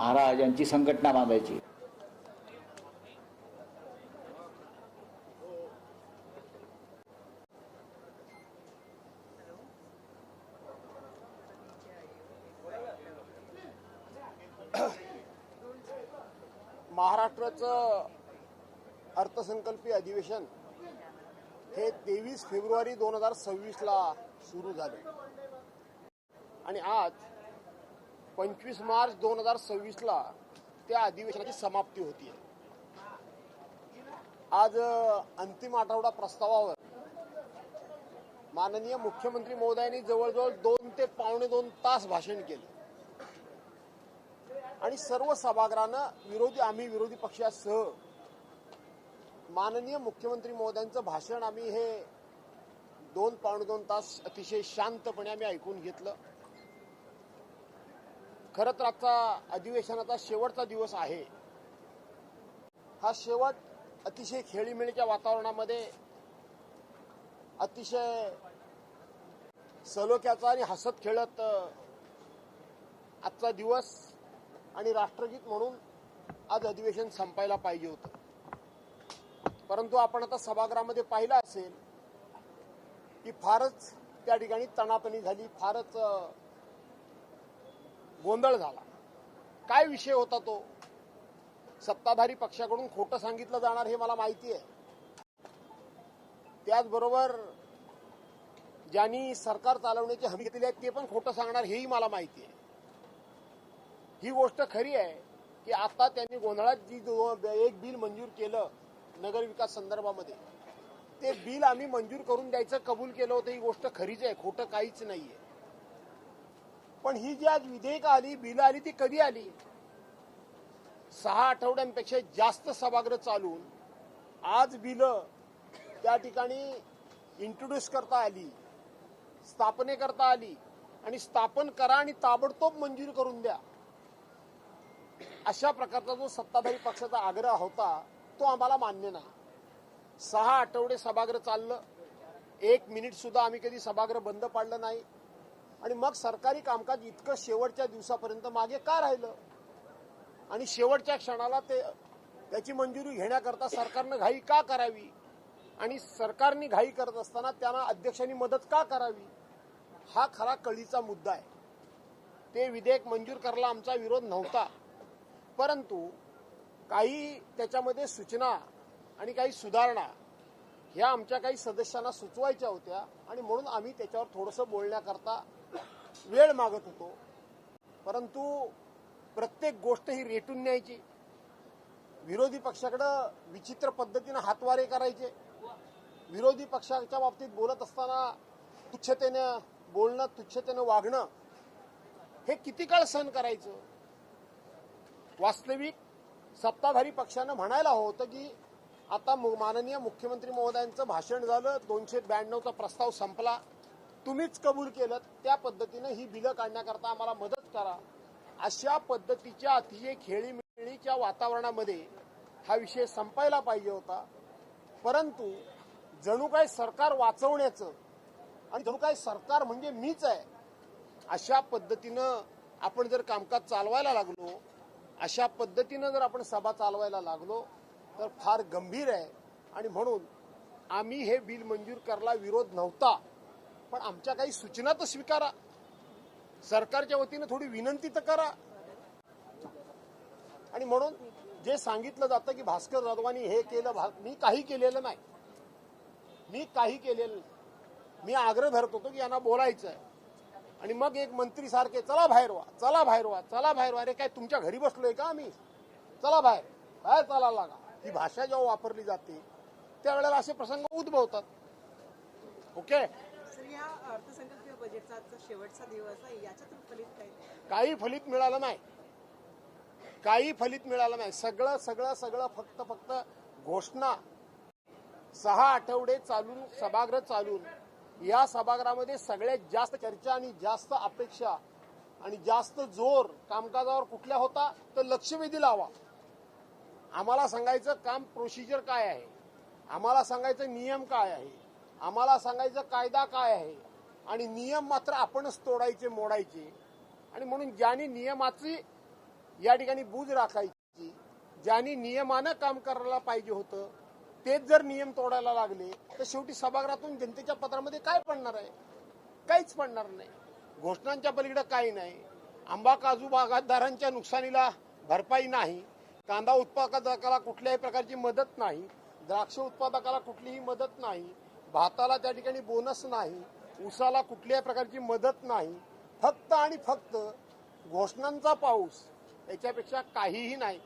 महाराज यांची संघटना बांधायची. महाराष्ट्राचं अर्थसंकल्पीय अधिवेशन हे 23 फेब्रुवारी 2026 ला सुरू झाले आणि आज 25 मार्च 2026 ला त्या अधिवेशनाची समाप्ती होती. आज अंतिम आठवडा प्रस्तावावर माननीय मुख्यमंत्री महोदयांनी जवळजवळ 2 ते पावणे 2 तास भाषण केलं आणि सर्व सभागृहानं आम्ही विरोधी पक्षासह माननीय मुख्यमंत्री महोदयांचं भाषण आम्ही हे 2 पावणे 2 तास अतिशय शांतपणे आम्ही ऐकून घेतलं. खरं तर आजचा अधिवेशनाचा शेवटचा दिवस आहे. हा शेवट अतिशय खेळीमेळीच्या वातावरणामध्ये अतिशय सलोख्याचा आणि हसत खेळत आजचा दिवस आणि राष्ट्रगीत म्हणून आज अधिवेशन संपायला पाहिजे होतं. परंतु आपण आता सभागृहामध्ये पाहिलं असेल की फारच त्या ठिकाणी तणातणी झाली, फारच गोंधळ झाला. काय विषय होता तो? सत्ताधारी पक्षाकडून खोटं सांगितलं जाणार हे मला माहिती आहे. त्याचबरोबर ज्यांनी सरकार चालवण्याची हमी घेतलेली आहे ते पण खोटं सांगणार हेही मला माहिती आहे. ही गोष्ट खरी आहे की आता त्यांनी गोंधळात एक बिल मंजूर केलं नगरविकास संदर्भामध्ये, ते बिल आम्ही मंजूर करून द्यायचं कबूल केलं होतं. ही गोष्ट खरीच आहे, खोटं काहीच नाहीये. पण ही जी आज विधेयकं आली, बिलं आली, ती कधी आली? 6 आठवड्यांपेक्षा जास्त सभागृह चालून आज बिलं त्या ठिकाणी इंट्रोड्यूस करता आली, स्थापने करता आली आणि स्थापन करा आणि ताबडतोब मंजूर करून द्या अशा प्रकारचा जो सत्ताधारी पक्षाचा आग्रह होता तो आम्हाला मान्य नाही. 6 आठवडे सभागृह चाललं, 1 मिनिट सुद्धा आम्ही कधी सभागृह बंद पाडलं नाही आणि मग सरकारी कामकाज इतकं शेवटच्या दिवसापर्यंत मागे का राहिलं आणि शेवटच्या क्षणाला त्याची मंजुरी घेण्याकरता सरकारनं घाई का करावी आणि सरकारने घाई करत असताना त्यांना अध्यक्षांनी मदत का करावी? हा खरा कळीचा मुद्दा आहे. ते विधेयक मंजूर करायला आमचा विरोध नव्हता, परंतु काही त्याच्यामध्ये सूचना आणि काही सुधारणा ह्या आमच्या काही सदस्यांना सुचवायच्या होत्या आणि म्हणून आम्ही त्याच्यावर थोडंसं बोलण्याकरता वेळ मागत होतो. परंतु प्रत्येक गोष्ट ही रेटून न्यायची, विरोधी पक्षाकडं विचित्र पद्धतीनं हातवारे करायचे, विरोधी पक्षाच्या बाबतीत बोलत असताना तुच्छतेनं बोलणं, तुच्छतेनं वागणं, हे किती काळ सहन करायचं? वास्तविक सत्ताधारी पक्षानं म्हणायला हवं होतं की आता माननीय मुख्यमंत्री महोदयांचं भाषण झालं, 292चा प्रस्ताव संपला, तुम्हीच कबूल केलं, त्या पद्धतीनं ही बिलं काढण्याकरता आम्हाला मदत करा. अशा पद्धतीच्या अतिशय खेळीमेळीच्या वातावरणामध्ये हा विषय संपायला पाहिजे होता. परंतु जणू काय सरकार वाचवण्याचं आणि जणू काय सरकार म्हणजे मीच आहे अशा पद्धतीनं आपण जर कामकाज चालवायला लागलो, अशा पद्धतीनं जर आपण सभा चालवायला लागलो तर फार गंभीर आहे. आणि म्हणून आम्ही हे बिल मंजूर करायला विरोध नव्हता, पण आमच्या काही सूचना तर स्वीकारा, सरकारच्या वतीनं थोडी विनंती तर करा. आणि म्हणून जे सांगितलं जातं की भास्कर जाधवांनी हे केलं, मी काही केलेलं नाही, मी आग्रह धरत होतो की यांना बोलायचं आहे आणि मग एक मंत्री सारखे चला बाहेर व्हा, चला बाहेर व्हा, चला बाहेर व्हा. अरे काय तुमच्या घरी बसलोय का आम्ही? चला बाहेर, बाहेर चालायला लागा. ही भाषा जेव्हा वापरली जाते त्यावेळेला असे प्रसंग उद्भवतात. ओके, या अर्थसंकल्पीय बजेटचा आजचा शेवटचा दिवस आहे, याच्यातून फलित काय? काही फलित मिळालं नाही, काही फलित मिळालं नाही. सगळं फक्त घोषणा. 6 आठवडे चालून सभागृह चालून या सभागृहामध्ये सगळ्यात जास्त चर्चा आणि जास्त अपेक्षा आणि जास्त जोर कामकाजावर कुठल्या होता तर लक्षवेधी लावा. आम्हाला सांगायचं काम प्रोसिजर काय आहे, आम्हाला सांगायचं नियम काय आहे, आम्हाला सांगायचं कायदा काय आहे आणि नियम मात्र आपणच तोडायचे, मोडायचे. आणि म्हणून ज्यांनी नियमाची या ठिकाणी बूज राखायची, ज्यांनी नियमानं काम करायला पाहिजे होतं तेच जर नियम तोडायला लागले तर शेवटी सभागृहातून जनतेच्या पत्रामध्ये काय पडणार आहे? काहीच पडणार नाही. घोषणांच्या पलीकडे काही नाही. आंबा काजू बागायतदारांच्या नुकसानीला भरपाई नाही, कांदा उत्पादकाला कुठल्याही प्रकारची मदत नाही, द्राक्ष उत्पादकाला कुठलीही मदत नाही, भाताला त्या ठिकाणी बोनस नाही, ऊसाला कुठल्याही प्रकारची मदत नाही. फक्त आणि फक्त घोषणांचा पाऊस, याच्यापेक्षा काहीही नाही.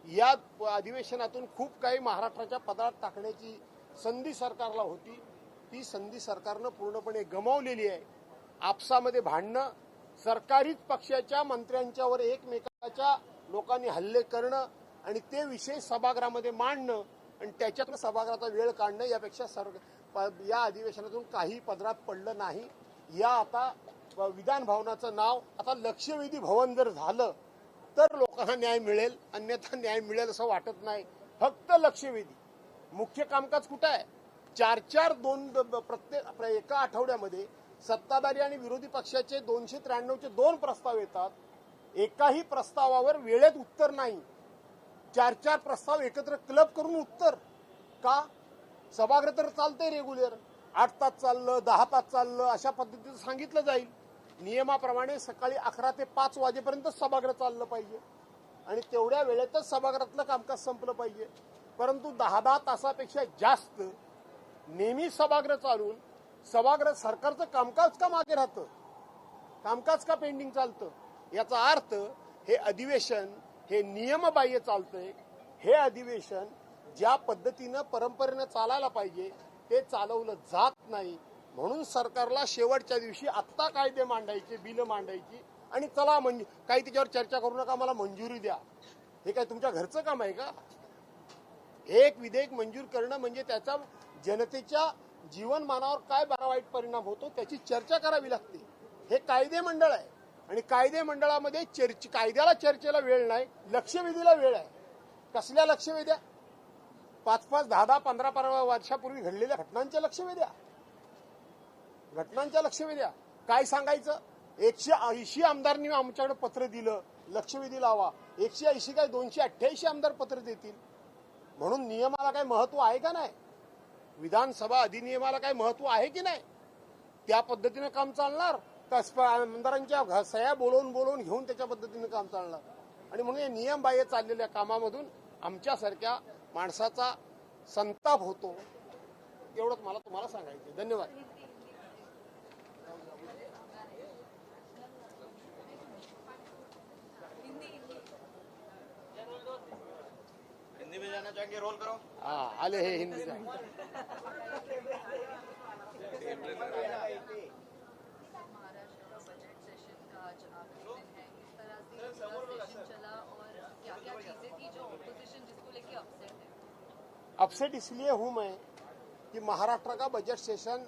या अधिवेशनातून खूप काही महाराष्ट्राच्या पदरात टाकण्याची संधी सरकारला होती. ती संधी सरकारनं पूर्णपणे गमावलेली आहे. आपसामध्ये भांडणं, सरकारीच पक्षाच्या मंत्र्यांच्यावर एकमेकाच्या लोकांनी हल्ले करणं आणि ते विषय सभागृहामध्ये मांडणं आणि त्याच्यातून सभागृहाचा वेळ काढणं, यापेक्षा या अधिवेशनातून काही पदरात पडलं नाही. या आता विधान भवनाचं नाव आता लक्षवेधी भवन जर झालं तर लोकांना न्याय मिळेल, अन्यथा न्याय मिळेल असं वाटत नाही. फक्त लक्षवेधी. मुख्य कामकाज कुठं आहे? 4-4 प्रत्येक एका आठवड्यामध्ये सत्ताधारी आणि विरोधी पक्षाचे 293चे 2 प्रस्ताव येतात. एकाही प्रस्तावावर वेळेत उत्तर नाही. 4-4 प्रस्ताव एकत्र क्लब करून उत्तर का? सभागृह तर चालतंय रेग्युलर, 8 तास चाललं, 10 तास चाललं, अशा पद्धतीचं सांगितलं जाईल. नियमाप्रमाणे सकाळी 11 ते 5 वाजेपर्यंत सभागृह चाललं पाहिजे आणि तेवढ्या वेळेतच सभागृहातलं कामकाज संपलं पाहिजे. परंतु 10-10 तासापेक्षा जास्त नेहमी सभागृह चालून सभागृह सरकारचं कामकाज का मागे राहतं? कामकाज का पेंडिंग चालतं? याचा अर्थ हे अधिवेशन हे नियमबाह्य चालतंय. हे अधिवेशन ज्या पद्धतीनं परंपरेनं चालायला पाहिजे ते चालवलं जात नाही. म्हणून सरकारला शेवटच्या दिवशी आत्ता कायदे मांडायचे, बिलं मांडायची आणि चला काही त्याच्यावर चर्चा करू नका, मला मंजुरी द्या. हे काय तुमच्या घरचं काम आहे का? एक विधेयक मंजूर करणं म्हणजे त्याचा जनतेच्या जीवनमानावर काय बरा वाईट परिणाम होतो त्याची चर्चा करावी लागते. हे कायदे मंडळ आहे आणि कायदे मंडळामध्ये कायद्याला चर्चेला वेळ नाही, लक्षवेधीला वेळ आहे. कसल्या लक्षवेध्या? 5-5, 10-10, 15 वर्षापूर्वी घडलेल्या घटनांच्या लक्षवेध्या. काय सांगायचं? 180 आमदारांनी आमच्याकडे पत्र दिलं, लक्षवेधी लावा. 180 काय 288 आमदार पत्र देतील. म्हणून नियमाला काय महत्व आहे का नाही? विधानसभा अधिनियमाला काय महत्व आहे की नाही? त्या पद्धतीनं काम चालणार का आमदारांच्या सह्या बोलवून घेऊन त्याच्या पद्धतीनं काम चालणार? आणि म्हणून या नियमबाह्य चाललेल्या कामामधून आमच्यासारख्या माणसाचा संताप होतो. एवढंच मला तुम्हाला सांगायचं. धन्यवाद. हिंदी में जाना चाहेंगे? रोल करो. हाँ, आले है हिंदी का. अपसेट इसलिए हूं मैं कि महाराष्ट्र का बजट सेशन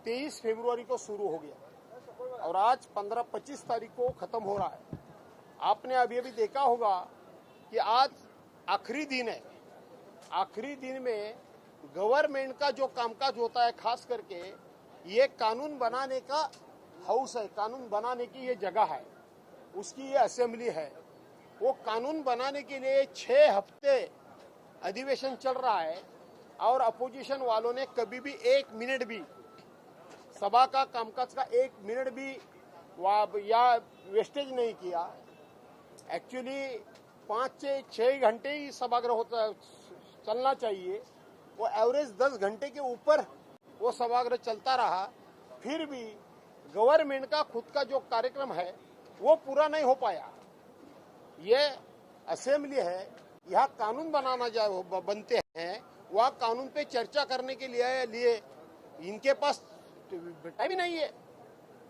23 फरवरी को शुरू हो गया और आज 15-25 तारीख को खत्म हो रहा है. आपने अभी देखा होगा कि आज आखिरी दिन है. आखिरी दिन में गवर्नमेंट का जो कामकाज होता है, खास करके ये कानून बनाने का हाउस है, कानून बनाने की ये जगह है, उसकी ये असेंबली है. वो कानून बनाने के लिए 6 हफ्ते अधिवेशन चल रहा है और अपोजिशन वालों ने कभी भी 1 मिनट भी सभा का कामकाज का 1 मिनट भी या वेस्टेज नहीं किया. एक्चुअली 5 से 6 घंटे ही सभागृह होता चलना चाहिए. वो एवरेज 10 घंटे के ऊपर वो सभागृह चलता रहा. फिर भी गवर्नमेंट का खुद का जो कार्यक्रम है वो पूरा नहीं हो पाया. ये असेंबली है, यहाँ कानून बनते हैं, वह कानून पे चर्चा करने के लिए इनके पास टाइम ही नहीं है.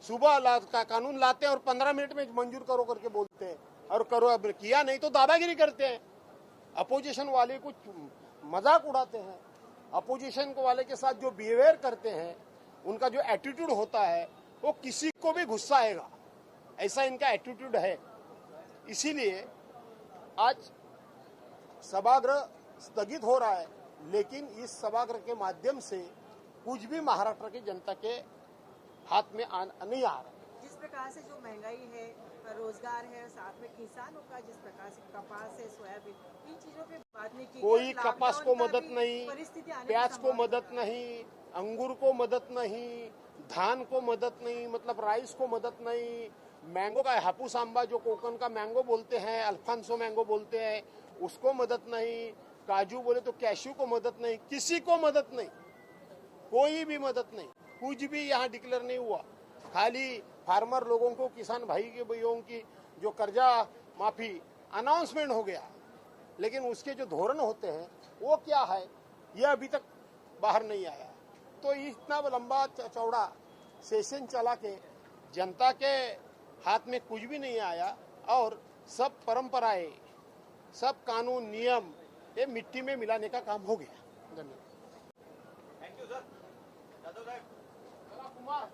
सुबह का कानून लाते हैं और 15 मिनट में मंजूर करो करके बोलते हैं और करो, किया नहीं तो दादागिरी करते हैं. अपोजिशन वाले कुछ मजाक उड़ाते हैं. अपोजिशन वाले के साथ जो बिहेवियर करते हैं, उनका जो एटीट्यूड होता है वो किसी को भी गुस्सा आएगा, ऐसा इनका एटीट्यूड है. इसीलिए आज सभागृह स्थगित हो रहा है, लेकिन इस सभागृह के माध्यम से कुछ भी महाराष्ट्र की जनता के हाथ में नहीं आ रहा. प्रकार से जो महंगाई है, रोजगार है, साथ में किसानों का जिस प्रकार से कपास है, सोयाबीन, इन चीजों पे बात नहीं की। कोई क्या कपास को लॉकडाउन का मदद भी नहीं, परिस्थिति आने की प्याज को संभावना मदद नहीं, अंगूर को मदद नहीं, धान को मदद नहीं, मतलब राइस को मदद नहीं, मैंगो का हापूस आंबा जो कोकन का मैंगो बोलते हैं, अल्फांसो मैंगो बोलते हैं, उसको मदद नहीं, काजू बोले तो कैश्यू को मदद नहीं, किसी को मदद नहीं, कोई भी मदद नहीं, कुछ भी यहाँ डिक्लेयर नहीं हुआ। खाली फार्मर लोगों को, किसान भाई के भाइयों की जो कर्जा माफी अनाउंसमेंट हो गया, लेकिन उसके जो धोरण होते हैं वो क्या है ये अभी तक बाहर नहीं आया। तो इतना लंबा चौड़ा सेशन चला के जनता के हाथ में कुछ भी नहीं आया और सब परंपराएं, सब कानून नियम ये मिट्टी में मिलाने का काम हो गया। धन्यवाद। Thank you sir. यादव साहब कुमार